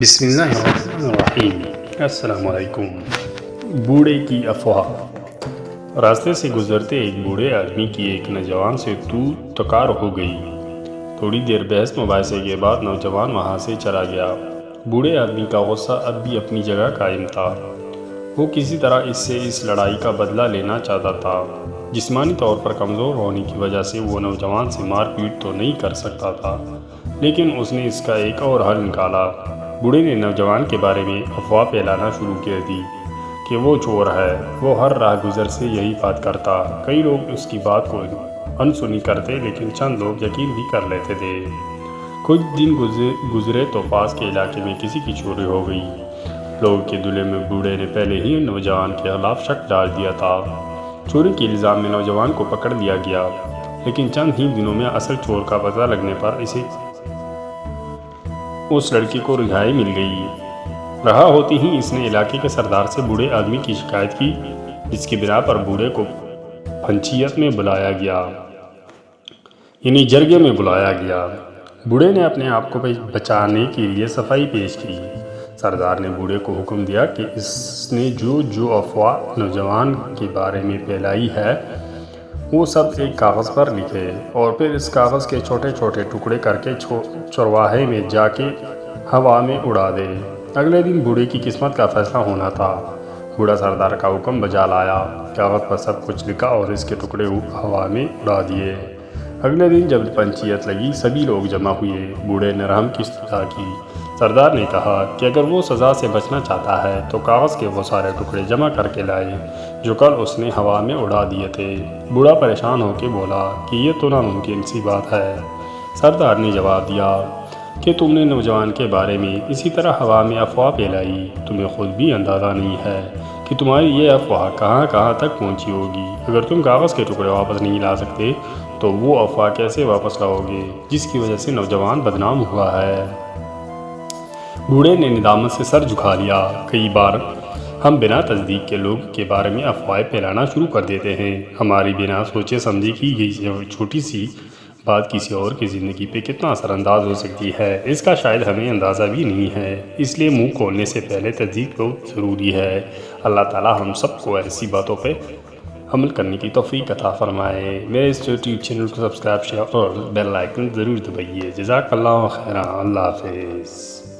بسم اللہ الرحمن الرحیم۔ السلام علیکم۔ بوڑھے کی افواہ۔ راستے سے گزرتے ایک بوڑھے آدمی کی ایک نوجوان سے تو تکار ہو گئی۔ تھوڑی دیر بحث مباحثے کے بعد نوجوان وہاں سے چلا گیا۔ بوڑھے آدمی کا غصہ اب بھی اپنی جگہ قائم تھا۔ وہ کسی طرح اس لڑائی کا بدلہ لینا چاہتا تھا۔ جسمانی طور پر کمزور ہونے کی وجہ سے وہ نوجوان سے مار پیٹ تو نہیں کر سکتا تھا، لیکن اس نے اس کا ایک اور حل نکالا۔ بوڑھے نے نوجوان کے بارے میں افواہ پھیلانا شروع کر دی کہ وہ چور ہے۔ وہ ہر راہ گزر سے یہی بات کرتا۔ کئی لوگ اس کی بات کو انسنی کرتے، لیکن چند لوگ یقین بھی کر لیتے تھے۔ کچھ دن گزرے تو پاس کے علاقے میں کسی کی چوری ہو گئی۔ لوگوں کے دلوں میں بوڑھے نے پہلے ہی نوجوان کے خلاف شک ڈال دیا تھا۔ چوری کے الزام میں نوجوان کو پکڑ لیا گیا، لیکن چند ہی دنوں میں اصل چور کا پتہ لگنے پر اس لڑکی کو رہائی مل گئی۔ رہا ہوتی ہی اس نے علاقے کے سردار سے بوڑھے آدمی کی شکایت کی، جس کی بنا پر بوڑھے کو پنچیت میں بلایا گیا، یعنی جرگے میں بلایا گیا۔ بوڑھے نے اپنے آپ کو بچانے کے لیے صفائی پیش کی۔ سردار نے بوڑھے کو حکم دیا کہ اس نے جو افواہ نوجوان کے بارے میں پھیلائی ہے وہ سب ایک کاغذ پر لکھے، اور پھر اس کاغذ کے چھوٹے چھوٹے ٹکڑے کر کے چرواہے میں جا کے ہوا میں اڑا دے۔ اگلے دن بوڑھے کی قسمت کا فیصلہ ہونا تھا۔ بوڑھا سردار کا حکم بجا لایا، کاغذ پر سب کچھ لکھا اور اس کے ٹکڑے ہوا میں اڑا دیے۔ اگلے دن جب پنچیت لگی، سبھی لوگ جمع ہوئے۔ بوڑھے نے رحم کی استدعا کی۔ سردار نے کہا کہ اگر وہ سزا سے بچنا چاہتا ہے تو کاغذ کے وہ سارے ٹکڑے جمع کر کے لائے جو کل اس نے ہوا میں اڑا دیے تھے۔ بوڑھا پریشان ہو کے بولا کہ یہ تو ناممکن سی بات ہے۔ سردار نے جواب دیا کہ تم نے نوجوان کے بارے میں اسی طرح ہوا میں افواہ پھیلائی، تمہیں خود بھی اندازہ نہیں ہے کہ تمہاری یہ افواہ کہاں کہاں تک پہنچی ہوگی۔ اگر تم کاغذ کے ٹکڑے واپس نہیں لا سکتے تو وہ افواہ کیسے واپس لاؤ گے جس کی وجہ سے نوجوان بدنام ہوا ہے؟ بوڑھے نے ندامت سے سر جھکا لیا۔ کئی بار ہم بنا تصدیق کے لوگوں کے بارے میں افواہیں پھیلانا شروع کر دیتے ہیں۔ ہماری بنا سوچے سمجھے کی گئی چھوٹی سی بات کسی اور کی زندگی پہ کتنا اثر انداز ہو سکتی ہے، اس کا شاید ہمیں اندازہ بھی نہیں ہے۔ اس لیے منہ کھولنے سے پہلے تصدیق بہت ضروری ہے۔ اللہ تعالیٰ ہم سب کو ایسی باتوں پہ عمل کرنے کی توفیق عطا فرمائے۔ میرے اس یوٹیوب چینل کو سبسکرائب، شیئر اور بیل آئیکن ضرور دبائیے۔ جزاک اللہ خیرا۔ اللہ حافظ۔